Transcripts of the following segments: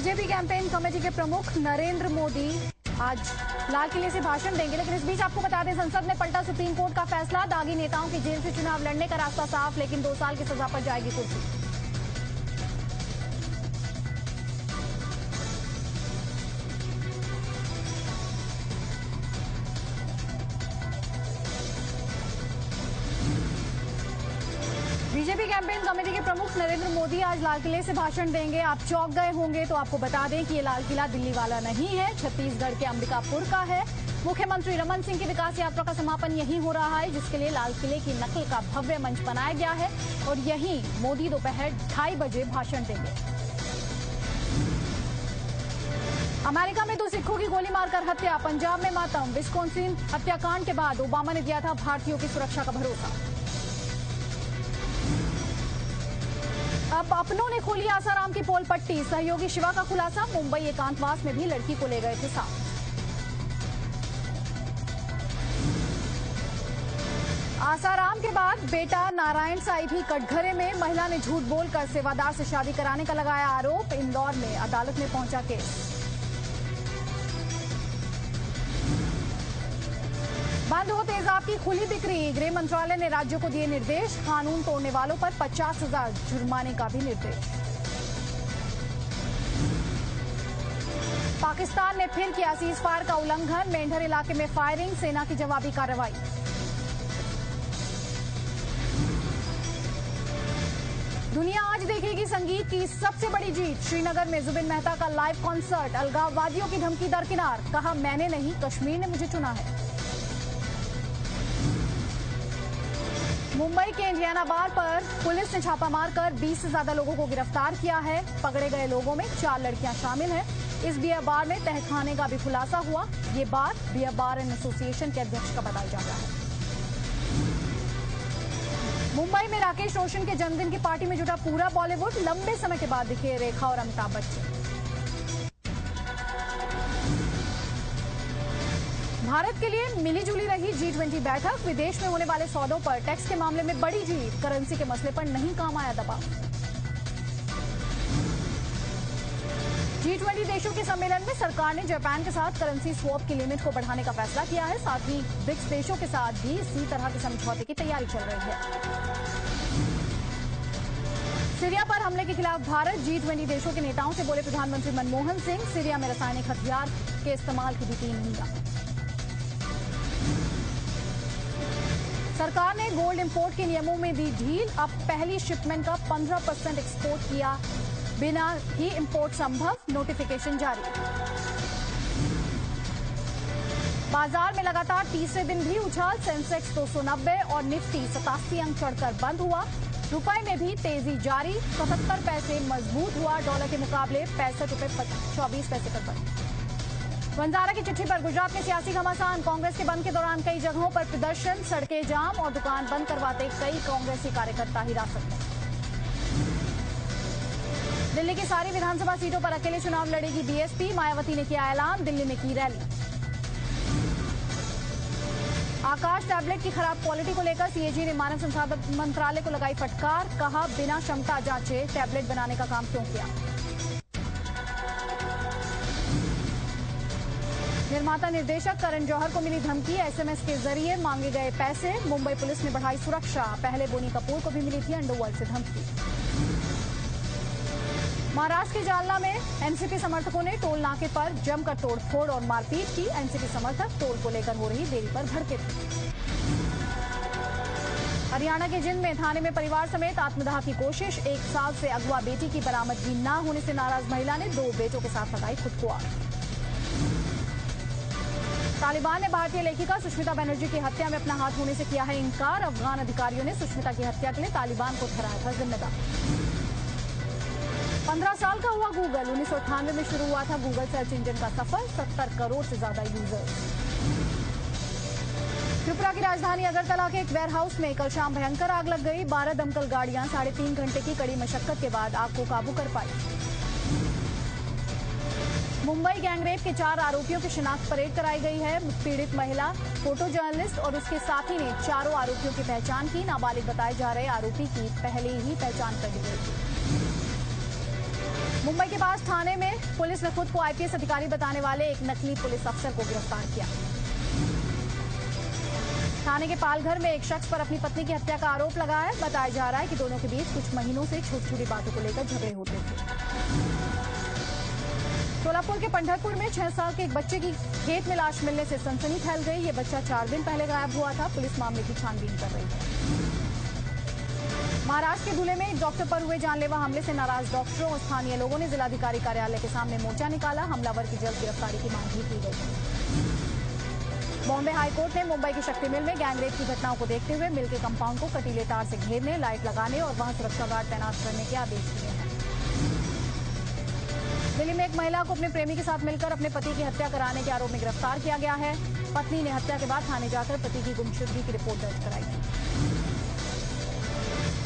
BJP campaign committee के प्रमुख नरेंद्र मोदी आज लाल किले से भाषण देंगे, लेकिन इस बीच आपको बता दें संसद में पलटा सुप्रीम कोर्ट का फैसला। दागी नेताओं की जेल से चुनाव लड़ने का रास्ता साफ, लेकिन 2 साल की सजा पर जाएगी कुर्सी। बीजेपी कैंपेन कमेटी के प्रमुख नरेंद्र मोदी आज लाल किले से भाषण देंगे। आप चौंक गए होंगे तो आपको बता दें कि ये लाल किला दिल्ली वाला नहीं है, छत्तीसगढ़ के अंबिकापुर का है। मुख्यमंत्री रमन सिंह की विकास यात्रा का समापन यहीं हो रहा है, जिसके लिए लाल किले की नकल का भव्य मंच बनाया गया है और यहीं मोदी दोपहर 2:30 बजे भाषण देंगे। अमेरिका में 2 सिखों की गोली मारकर हत्या, पंजाब में मातम, विस्कॉन्सिन हत्याकांड के बाद ओबामा ने दिया था भारतीयों की सुरक्षा का भरोसा। अब अपनों ने खोली आसाराम की पोल पट्टी, सहयोगी शिवा का खुलासा, मुंबई एकांतवास में भी लड़की को ले गए थे साथ। आसाराम के बाद बेटा नारायण साई भी कटघरे में, महिला ने झूठ बोलकर सेवादार से शादी कराने का लगाया आरोप, इंदौर में अदालत में पहुंचा केस। बंद हो तेजाब की खुली बिक्री, गृह मंत्रालय ने राज्यों को दिए निर्देश, कानून तोड़ने वालों पर 50,000 जुर्माने का भी निर्देश। पाकिस्तान ने फिर किया सीज फायर का उल्लंघन, मेंढर इलाके में फायरिंग, सेना की जवाबी कार्रवाई। दुनिया आज देखेगी संगीत की सबसे बड़ी जीत, श्रीनगर में जुबिन मेहता का लाइव कॉन्सर्ट, अलगाववादियों की धमकी दरकिनार, कहा मैंने नहीं कश्मीर ने मुझे चुना है। मुंबई के इंडियाना बार पर पुलिस ने छापा मारकर 20 से ज्यादा लोगों को गिरफ्तार किया है। पकड़े गए लोगों में 4 लड़कियां शामिल हैं। इस बियर बार में तहखाने का भी खुलासा हुआ। ये बार बियर बार एंड एसोसिएशन के अध्यक्ष का बताया जा रहा है। मुंबई में राकेश रोशन के जन्मदिन की पार्टी में जुटा पूरा बॉलीवुड, लंबे समय के बाद दिखे रेखा और अमिताभ बच्चन। भारत के लिए मिलीजुली रही G20 बैठक, विदेश में होने वाले सौदों पर टैक्स के मामले में बड़ी जीत, करेंसी के मसले पर नहीं काम आया दबाव। G20 देशों के सम्मेलन में सरकार ने जापान के साथ करेंसी स्वैप की लिमिट को बढ़ाने का फैसला किया है। साथ ही ब्रिक्स देशों के साथ भी इसी तरह के समझौते की तैयारी चल रही है। सीरिया पर हमले के खिलाफ भारत, G20 देशों के नेताओं से बोले प्रधानमंत्री मनमोहन सिंह, सीरिया में रासायनिक हथियार के इस्तेमाल की दी 3 निंदा। सरकार ने गोल्ड इंपोर्ट के नियमों में दी ढील, अब पहली शिपमेंट का 15% एक्सपोर्ट किया बिना ही इंपोर्ट संभव, नोटिफिकेशन जारी। बाजार में लगातार तीसरे दिन भी उछाल, सेंसेक्स 290 और निफ्टी 87 अंक चढ़कर बंद हुआ। रुपए में भी तेजी जारी, 77 पैसे मजबूत हुआ, डॉलर के मुकाबले 65 रुपए 24 पैसे पर बंद। वंजारा की चिट्ठी पर गुजरात में सियासी घमासान, कांग्रेस के बंद के दौरान कई जगहों पर प्रदर्शन, सड़कें जाम और दुकान बंद करवाते कई कांग्रेसी कार्यकर्ता हिरासत में। दिल्ली की सारी विधानसभा सीटों पर अकेले चुनाव लड़ेगी बीएसपी, मायावती ने किया ऐलान, दिल्ली में की रैली। आकाश टैबलेट की खराब क्वालिटी को लेकर सीएजी ने मानव संसाधन मंत्रालय को लगाई फटकार, कहा बिना क्षमता जांचे टैबलेट बनाने का काम क्यों किया। निर्माता निर्देशक करण जौहर को मिली धमकी, एसएमएस के जरिए मांगे गए पैसे, मुंबई पुलिस ने बढ़ाई सुरक्षा, पहले बोनी कपूर को भी मिली थी अंडरवर्ल्ड से धमकी। महाराष्ट्र के जालना में एनसीपी समर्थकों ने टोल नाके पर जमकर तोड़फोड़ और मारपीट की, एनसीपी समर्थक टोल को लेकर हो रही देरी पर भड़के थे। हरियाणा के जिंद में थाने में परिवार समेत आत्मदाह की कोशिश, 1 साल से अगवा बेटी की बरामदगी न होने से नाराज महिला ने 2 बेटों के साथ लगाई खुद को आग। तालिबान ने भारतीय लेखिका सुष्मिता बनर्जी की हत्या में अपना हाथ होने से किया है इनकार, अफगान अधिकारियों ने सुष्मिता की हत्या के लिए तालिबान को ठहराया था जिम्मेदार। 15 साल का हुआ गूगल, 1998 में शुरू हुआ था गूगल सर्च इंजन का सफर, 70 करोड़ से ज्यादा यूजर्स। त्रिपुरा की राजधानी अगरतला के एक वेयरहाउस में कल शाम भयंकर आग लग गई, 12 दमकल गाड़ियां 3.5 घंटे की कड़ी मशक्कत के बाद आग को काबू कर पाई। मुंबई गैंगरेप के 4 आरोपियों की शिनाख्त परेड कराई गई है। पीड़ित महिला, फोटो जर्नलिस्ट और उसके साथी ने 4 आरोपियों की पहचान की। नाबालिग बताए जा रहे आरोपी की पहले ही पहचान कर ली गई थी। मुंबई के पास थाने में पुलिस ने खुद को आईपीएस अधिकारी बताने वाले एक नकली पुलिस अफसर को गिरफ्तार किया। थाने के पालघर में एक शख्स पर अपनी पत्नी की हत्या का आरोप लगा है। बताया जा रहा है कि दोनों के बीच कुछ महीनों से छोटी छोटी बातों को लेकर झगड़े होते थे। सोलापुर के पंढरपुर में 6 साल के एक बच्चे की खेत में लाश मिलने से सनसनी फैल गई। ये बच्चा 4 दिन पहले गायब हुआ था। पुलिस मामले की छानबीन कर रही है। महाराष्ट्र के धुले में एक डॉक्टर पर हुए जानलेवा हमले से नाराज डॉक्टरों और स्थानीय लोगों ने जिलाधिकारी कार्यालय के सामने मोर्चा निकाला। हमलावर की जल्द गिरफ्तारी की मांग भी की गई। बॉम्बे हाईकोर्ट ने मुंबई की शक्ति मिल में गैंगरेप की घटनाओं को देखते हुए मिल के कंपाउंड को कटीले तार से घेरने, लाइट लगाने और वहां सुरक्षा गार्ड तैनात करने के आदेश दिए हैं। दिल्ली में एक महिला को अपने प्रेमी के साथ मिलकर अपने पति की हत्या कराने के आरोप में गिरफ्तार किया गया है। पत्नी ने हत्या के बाद थाने जाकर पति की गुमशुदगी की रिपोर्ट दर्ज कराई थी।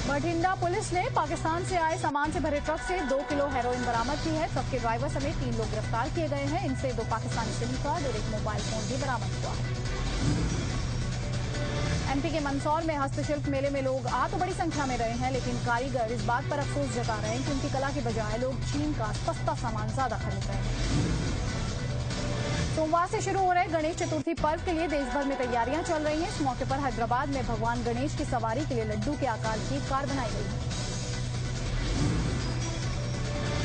बठिंडा पुलिस ने पाकिस्तान से आए सामान से भरे ट्रक से 2 किलो हेरोइन बरामद की है। ट्रक के ड्राइवर समेत 3 लोग गिरफ्तार किए गए हैं। इनसे 2 पाकिस्तानी सिम कार्ड और 1 मोबाइल फोन भी बरामद हुआ है। एमपी के मंदसौर में हस्तशिल्प मेले में लोग आ तो बड़ी संख्या में रहे हैं, लेकिन कारीगर इस बात पर अफसोस जता रहे हैं कि उनकी कला के बजाय लोग चीन का सस्ता सामान ज्यादा खरीद रहे हैं। सोमवार से शुरू हो रहे गणेश चतुर्थी पर्व के लिए देश भर में तैयारियां चल रही हैं। इस मौके पर हैदराबाद में भगवान गणेश की सवारी के लिए लड्डू के आकार की कार बनाई गई है।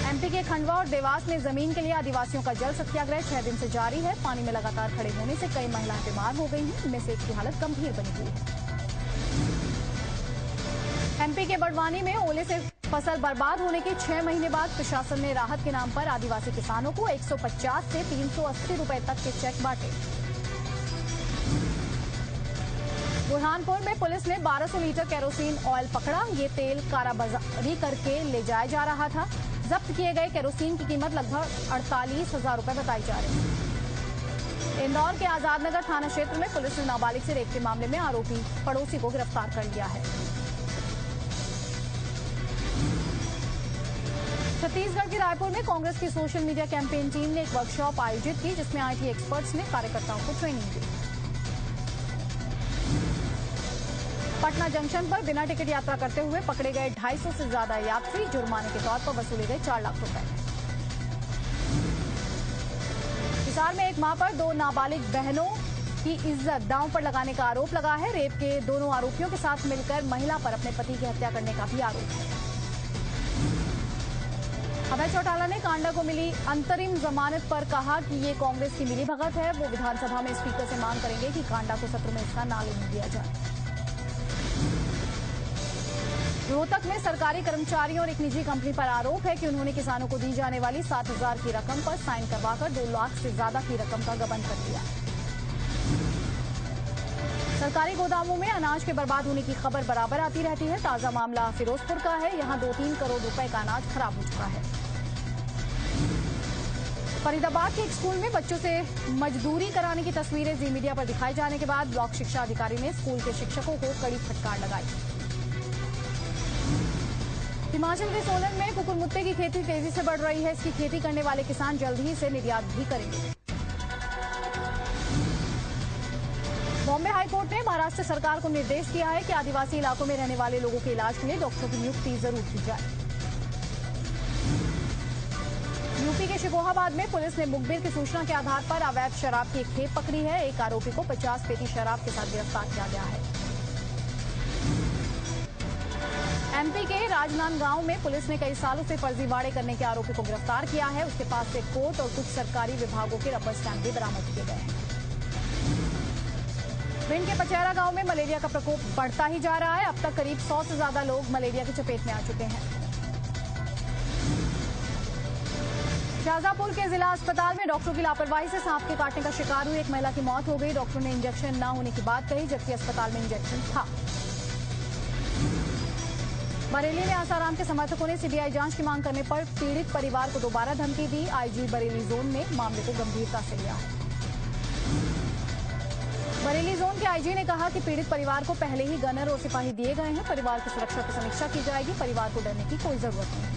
एमपी के खंडवा और देवास में जमीन के लिए आदिवासियों का जल सत्याग्रह 6 दिन से जारी है। पानी में लगातार खड़े होने से कई महिलाएं बीमार हो गई हैं। इनमें से एक की हालत गंभीर बनी हुई है। एमपी के बड़वानी में ओले से फसल बर्बाद होने के 6 महीने बाद प्रशासन ने राहत के नाम पर आदिवासी किसानों को 150 से 380 रुपए तक के चेक बांटे। बुरहानपुर में पुलिस ने 1200 लीटर केरोसिन ऑयल पकड़ा। ये तेल कालाबाजारी करके ले जाया जा रहा था। जब्त किए गए केरोसिन की कीमत लगभग 48,000 रुपए बताई जा रही है। इंदौर के आजाद नगर थाना क्षेत्र में पुलिस ने नाबालिग से रेप के मामले में आरोपी पड़ोसी को गिरफ्तार कर लिया है। छत्तीसगढ़ के रायपुर में कांग्रेस की सोशल मीडिया कैंपेन टीम ने एक वर्कशॉप आयोजित की, जिसमें आईटी एक्सपर्ट्स ने कार्यकर्ताओं को ट्रेनिंग दी। पटना जंक्शन पर बिना टिकट यात्रा करते हुए पकड़े गए 250 से ज्यादा यात्री। जुर्माने के तौर पर वसूले गए 4 लाख रुपए। हिसार में एक मां पर 2 नाबालिग बहनों की इज्जत दांव पर लगाने का आरोप लगा है। रेप के दोनों आरोपियों के साथ मिलकर महिला पर अपने पति की हत्या करने का भी आरोप है। अभय चौटाला ने कांडा को मिली अंतरिम जमानत पर कहा कि ये कांग्रेस की मिलीभगत है। वो विधानसभा में स्पीकर से मांग करेंगे कि कांडा को सत्र में हिस्सा न लेने दिया जाए। रोहतक में सरकारी कर्मचारियों और एक निजी कंपनी पर आरोप है कि उन्होंने किसानों को दी जाने वाली 7,000 की रकम पर साइन करवाकर 2 लाख से ज्यादा की रकम का गबन कर दिया। सरकारी गोदामों में अनाज के बर्बाद होने की खबर बराबर आती रहती है। ताजा मामला फिरोजपुर का है। यहां 2-3 करोड़ रुपए का अनाज खराब हो चुका है। फरीदाबाद के एक स्कूल में बच्चों से मजदूरी कराने की तस्वीरें जी मीडिया पर दिखाए जाने के बाद ब्लॉक शिक्षा अधिकारी ने स्कूल के शिक्षकों को कड़ी फटकार लगाई। हिमाचल के सोलन में कुकुरमुत्ते की खेती तेजी से बढ़ रही है। इसकी खेती करने वाले किसान जल्द ही इसे निर्यात भी करेंगे। बॉम्बे हाईकोर्ट ने महाराष्ट्र सरकार को निर्देश दिया है कि आदिवासी इलाकों में रहने वाले लोगों के इलाज के लिए डॉक्टरों की नियुक्ति जरूर की जाए। यूपी के शिकोहाबाद में पुलिस ने मुखबिर की सूचना के आधार पर अवैध शराब की एक खेप पकड़ी है। एक आरोपी को 50 पेटी शराब के साथ गिरफ्तार किया गया है। एमपी के राजनांदगांव में पुलिस ने कई सालों से फर्जीवाड़े करने के आरोपी को गिरफ्तार किया है। उसके पास से कोर्ट और कुछ सरकारी विभागों के रबर स्टैंप भी बरामद किए गए हैं। भिंड के पचैरा गांव में मलेरिया का प्रकोप बढ़ता ही जा रहा है। अब तक करीब 100 से ज्यादा लोग मलेरिया की चपेट में आ चुके हैं। शाहजहांपुर के जिला अस्पताल में डॉक्टरों की लापरवाही से सांप के काटने का शिकार हुई एक महिला की मौत हो गई। डॉक्टरों ने इंजेक्शन न होने की बात कही, जबकि अस्पताल में इंजेक्शन था। बरेली में आसाराम के समर्थकों ने सीबीआई जांच की मांग करने पर पीड़ित परिवार को दोबारा धमकी दी। आईजी बरेली जोन ने मामले को गंभीरता से लिया है। बरेली जोन के आईजी ने कहा कि पीड़ित परिवार को पहले ही गनर और सिपाही दिए गए हैं। परिवार की सुरक्षा की समीक्षा की जाएगी। परिवार को डरने की कोई जरूरत नहीं है।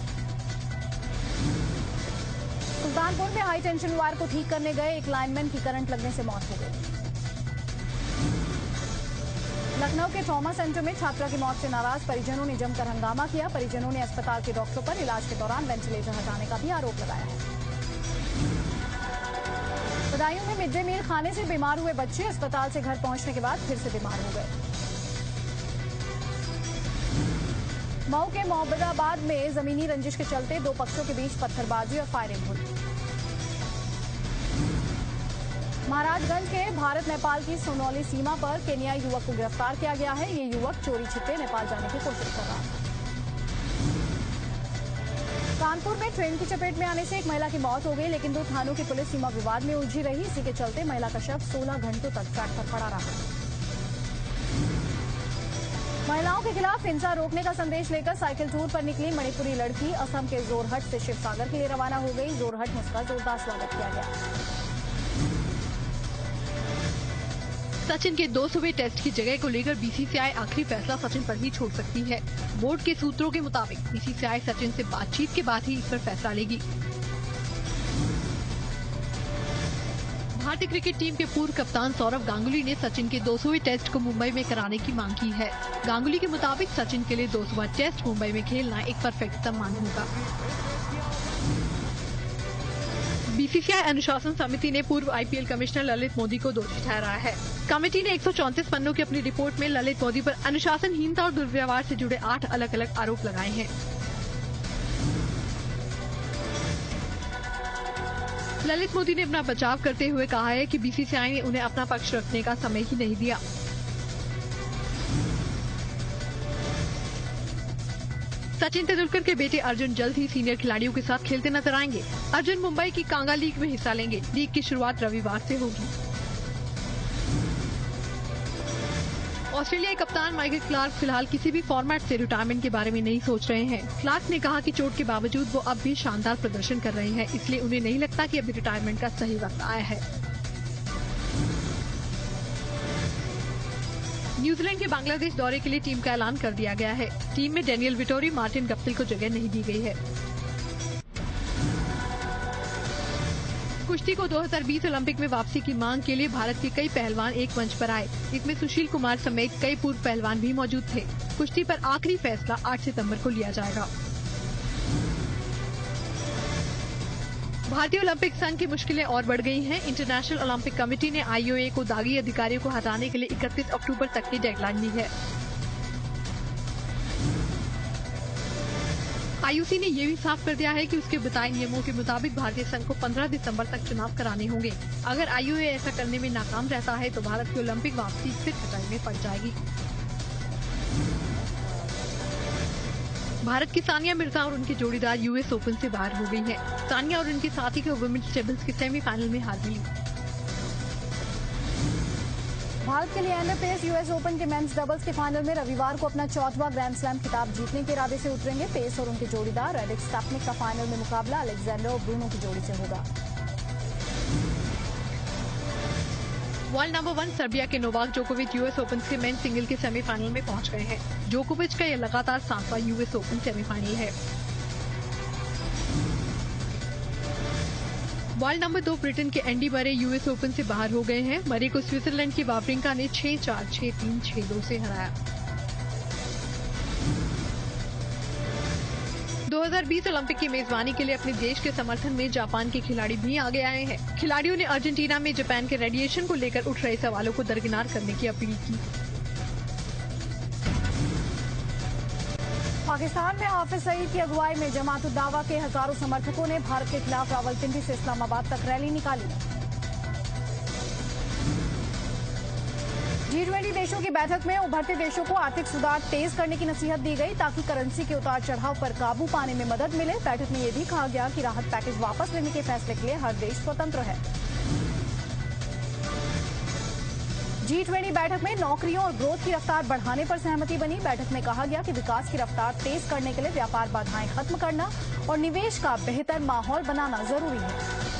सुल्तानपुर में हाई टेंशन वायर को ठीक करने गए एक लाइनमैन की करंट लगने से मौत हो गई। लखनऊ के ट्रॉमा सेंटर में छात्रा की मौत से नाराज परिजनों ने जमकर हंगामा किया। परिजनों ने अस्पताल के डॉक्टरों पर इलाज के दौरान वेंटिलेटर हटाने का भी आरोप लगाया है। बदायूं में मिड डे मील खाने से बीमार हुए बच्चे अस्पताल से घर पहुंचने के बाद फिर से बीमार हो गए। मऊ के मोहम्मदाबाद में जमीनी रंजिश के चलते दो पक्षों के बीच पत्थरबाजी और फायरिंग हुई। महाराजगंज के भारत नेपाल की सोनौली सीमा पर केन्याई युवक को गिरफ्तार किया गया है। ये युवक चोरी छिपे नेपाल जाने की कोशिश कर रहा था। कानपुर में ट्रेन की चपेट में आने से एक महिला की मौत हो गई, लेकिन 2 थानों की पुलिस सीमा विवाद में उलझी रही। इसी के चलते महिला का शव 16 घंटों तक ट्रैक पर पड़ा रहा। महिलाओं के खिलाफ हिंसा रोकने का संदेश लेकर साइकिल टूर पर निकली मणिपुरी लड़की असम के जोरहट से शिवसागर के लिए रवाना हो गई। जोरहट में उसका जोरदार स्वागत किया गया। सचिन के 200वें टेस्ट की जगह को लेकर बीसीसीआई आखिरी फैसला सचिन पर ही छोड़ सकती है। बोर्ड के सूत्रों के मुताबिक बीसीसीआई सचिन से बातचीत के बाद ही इस पर फैसला लेगी। भारतीय क्रिकेट टीम के पूर्व कप्तान सौरव गांगुली ने सचिन के 200वें टेस्ट को मुंबई में कराने की मांग की है। गांगुली के मुताबिक सचिन के लिए 200वां टेस्ट मुंबई में खेलना एक परफेक्ट सम्मान होगा। बीसीसीआई अनुशासन समिति ने पूर्व आईपीएल कमिश्नर ललित मोदी को दोषी ठहराया है। कमेटी ने 134 पन्नों की अपनी रिपोर्ट में ललित मोदी पर अनुशासनहीनता और दुर्व्यवहार से जुड़े 8 अलग अलग आरोप लगाए हैं। ललित मोदी ने अपना बचाव करते हुए कहा है कि बीसीसीआई ने उन्हें अपना पक्ष रखने का समय ही नहीं दिया। सचिन तेंदुलकर के बेटे अर्जुन जल्द ही सीनियर खिलाड़ियों के साथ खेलते नजर आएंगे। अर्जुन मुंबई की कांगा लीग में हिस्सा लेंगे। लीग की शुरुआत रविवार से होगी। ऑस्ट्रेलियाई कप्तान माइकल क्लार्क फिलहाल किसी भी फॉर्मेट से रिटायरमेंट के बारे में नहीं सोच रहे हैं। क्लार्क ने कहा कि चोट के बावजूद वो अब भी शानदार प्रदर्शन कर रहे हैं, इसलिए उन्हें नहीं लगता कि अभी रिटायरमेंट का सही वक्त आया है। न्यूजीलैंड के बांग्लादेश दौरे के लिए टीम का ऐलान कर दिया गया है। टीम में डेनियल विटोरी, मार्टिन गप्टिल को जगह नहीं दी गई है। कुश्ती को 2020 ओलंपिक में वापसी की मांग के लिए भारत के कई पहलवान एक मंच पर आए। इसमें सुशील कुमार समेत कई पूर्व पहलवान भी मौजूद थे। कुश्ती पर आखिरी फैसला 8 सितंबर को लिया जाएगा। भारतीय ओलंपिक संघ की मुश्किलें और बढ़ गई हैं। इंटरनेशनल ओलंपिक कमेटी ने आईओए को दागी अधिकारियों को हटाने के लिए 31 अक्टूबर तक की डेडलाइन दी है। आईओसी ने ये भी साफ कर दिया है कि उसके बताए नियमों के मुताबिक भारतीय संघ को 15 दिसंबर तक चुनाव कराने होंगे। अगर आईओए ऐसा करने में नाकाम रहता है तो भारत की ओलंपिक वापसी फिर खतरे में पड़ जाएगी। भारत की सानिया मिर्जा और उनके जोड़ीदार यूएस ओपन से बाहर हो गई हैं। सानिया और उनके साथी को वुमेन्स डबल्स के सेमीफाइनल में हार मिली। भारत के लिएंडर पेस यूएस ओपन के मेंस डबल्स के फाइनल में रविवार को अपना 4वां ग्रैंड स्लैम खिताब जीतने के इरादे से उतरेंगे। पेस और उनके जोड़ीदार एलेक्स स्टैपनिक का फाइनल में मुकाबला अलेक्जेंडर और ब्रूनो की जोड़ी से होगा। वर्ल्ड नंबर 1 सर्बिया के नोवाक जोकोविच यूएस ओपन के मेंस सिंगल के सेमीफाइनल में पहुंच गए हैं। जोकोविच का यह लगातार 7वां यूएस ओपन सेमीफाइनल है। वर्ल्ड नंबर 2 ब्रिटेन के एंडी मरे यूएस ओपन से बाहर हो गए हैं। मरे को स्विट्जरलैंड की वावरिंका ने 6-4, 6-3, 6-2 से हराया। 2020 ओलंपिक की मेजबानी के लिए अपने देश के समर्थन में जापान के खिलाड़ी भी आगे आए हैं। खिलाड़ियों ने अर्जेंटीना में जापान के रेडिएशन को लेकर उठ रहे सवालों को दरकिनार करने की अपील की। पाकिस्तान में हाफिज सईद की अगुवाई में जमात उद दावा के हजारों समर्थकों ने भारत के खिलाफ रावलपिंडी से इस्लामाबाद तक रैली निकाली। G20 देशों की बैठक में उभरते देशों को आर्थिक सुधार तेज करने की नसीहत दी गई ताकि करेंसी के उतार चढ़ाव पर काबू पाने में मदद मिले। बैठक में यह भी कहा गया कि राहत पैकेज वापस लेने के फैसले के लिए हर देश स्वतंत्र है। G20 बैठक में नौकरियों और ग्रोथ की रफ्तार बढ़ाने पर सहमति बनी। बैठक में कहा गया कि विकास की रफ्तार तेज करने के लिए व्यापार बाधाएं खत्म करना और निवेश का बेहतर माहौल बनाना जरूरी है।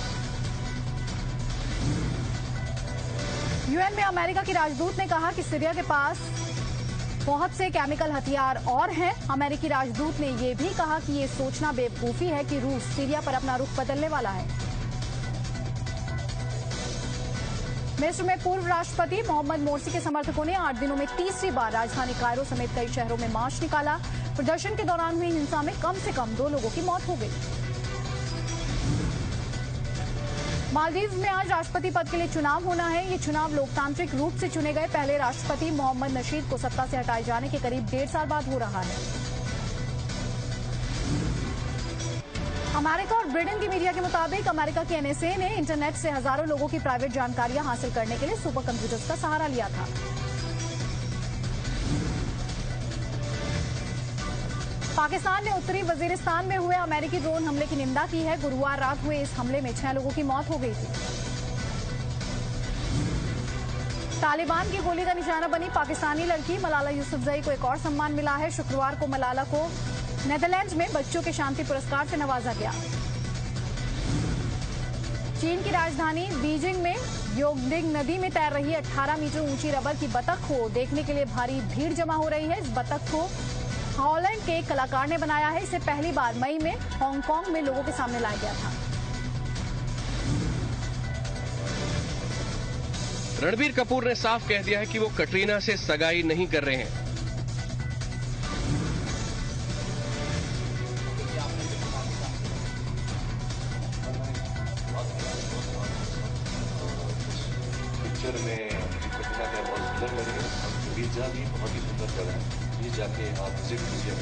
यूएन में अमेरिका की राजदूत ने कहा कि सीरिया के पास बहुत से केमिकल हथियार और हैं। अमेरिकी राजदूत ने यह भी कहा कि ये सोचना बेवकूफी है कि रूस सीरिया पर अपना रुख बदलने वाला है। मिस्र में पूर्व राष्ट्रपति मोहम्मद मोर्सी के समर्थकों ने 8 दिनों में तीसरी बार राजधानी कायरो समेत कई शहरों में मार्च निकाला। प्रदर्शन के दौरान हुई हिंसा में कम से कम 2 लोगों की मौत हो गई। मालदीव में आज राष्ट्रपति पद के लिए चुनाव होना है। ये चुनाव लोकतांत्रिक रूप से चुने गए पहले राष्ट्रपति मोहम्मद नशीद को सत्ता से हटाए जाने के करीब 1.5 साल बाद हो रहा है। अमेरिका और ब्रिटेन की मीडिया के मुताबिक अमेरिका की एनएसए ने इंटरनेट से हजारों लोगों की प्राइवेट जानकारियां हासिल करने के लिए सुपर कंप्यूटर्स का सहारा लिया था। पाकिस्तान ने उत्तरी वजीरिस्तान में हुए अमेरिकी ड्रोन हमले की निंदा की है। गुरुवार रात हुए इस हमले में 6 लोगों की मौत हो गई थी। तालिबान की गोली का निशाना बनी पाकिस्तानी लड़की मलाला यूसुफजई को एक और सम्मान मिला है। शुक्रवार को मलाला को नेदरलैंड्स में बच्चों के शांति पुरस्कार से नवाजा गया। चीन की राजधानी बीजिंग में योगडिंग नदी में तैर रही 18 मीटर ऊंची रबर की बतख को देखने के लिए भारी भीड़ जमा हो रही है। इस बतख को हॉलैंड के एक कलाकार ने बनाया है। इसे पहली बार मई में हांगकांग में लोगों के सामने लाया गया था। रणबीर कपूर ने साफ कह दिया है कि वो कटरीना से सगाई नहीं कर रहे हैं। पिक्चर में कटरीना कैफ बहुत सुंदर लग रही है। वीजा भी बहुत ही सुंदर जगह है, ये जाके आप विजिट कीजिए।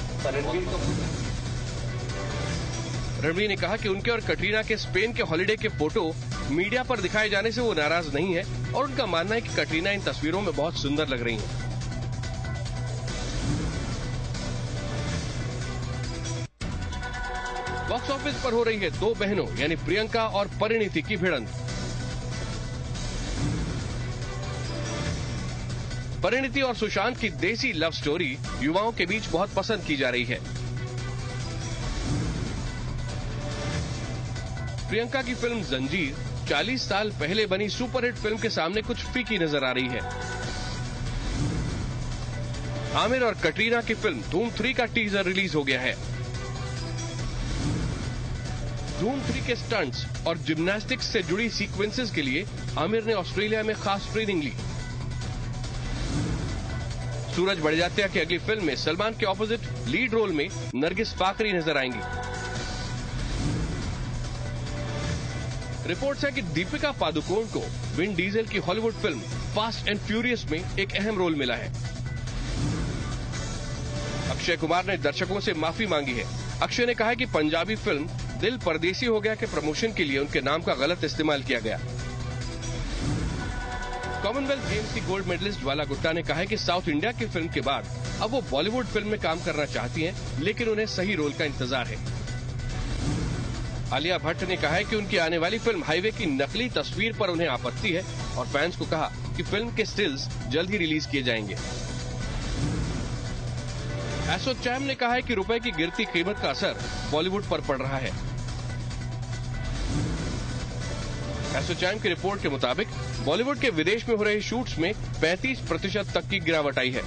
रणबीर ने कहा कि उनके और कटरीना के स्पेन के हॉलिडे के फोटो मीडिया पर दिखाए जाने से वो नाराज नहीं है और उनका मानना है कि कटरीना इन तस्वीरों में बहुत सुंदर लग रही हैं। बॉक्स ऑफिस पर हो रही है 2 बहनों यानी प्रियंका और परिणीति की भिड़ंत। परिणीति और सुशांत की देसी लव स्टोरी युवाओं के बीच बहुत पसंद की जा रही है। प्रियंका की फिल्म जंजीर 40 साल पहले बनी सुपरहिट फिल्म के सामने कुछ फीकी नजर आ रही है। आमिर और कटरीना की फिल्म धूम 3 का टीजर रिलीज हो गया है। धूम 3 के स्टंट्स और जिम्नास्टिक्स से जुड़ी सीक्वेंसेस के लिए आमिर ने ऑस्ट्रेलिया में खास ट्रेनिंग ली। सूरज बड़जात्या की अगली फिल्म में सलमान के ऑपोजिट लीड रोल में नरगिस फाकरी नजर आएंगी। रिपोर्ट्स है कि दीपिका पादुकोण को विन डीजल की Hollywood film fast and furious में एक अहम रोल मिला है। अक्षय कुमार ने दर्शकों से माफी मांगी है। अक्षय ने कहा है कि पंजाबी फिल्म दिल परदेसी हो गया के प्रमोशन के लिए उनके नाम का गलत इस्तेमाल किया गया। कॉमनवेल्थ गेम्स की गोल्ड मेडलिस्ट ज्वाला गुट्टा ने कहा है कि साउथ इंडिया की फिल्म के बाद अब वो बॉलीवुड फिल्म में काम करना चाहती हैं, लेकिन उन्हें सही रोल का इंतजार है। आलिया भट्ट ने कहा है कि उनकी आने वाली फिल्म हाईवे की नकली तस्वीर पर उन्हें आपत्ति है और फैंस को कहा कि फिल्म के स्टिल्स जल्द ही रिलीज किए जाएंगे। एसोचैम ने कहा है कि रुपए की गिरती कीमत का असर बॉलीवुड पर पड़ रहा है। एसोचैम की रिपोर्ट के मुताबिक बॉलीवुड के विदेश में हो रहे शूट्स में 35% तक की गिरावट आई है।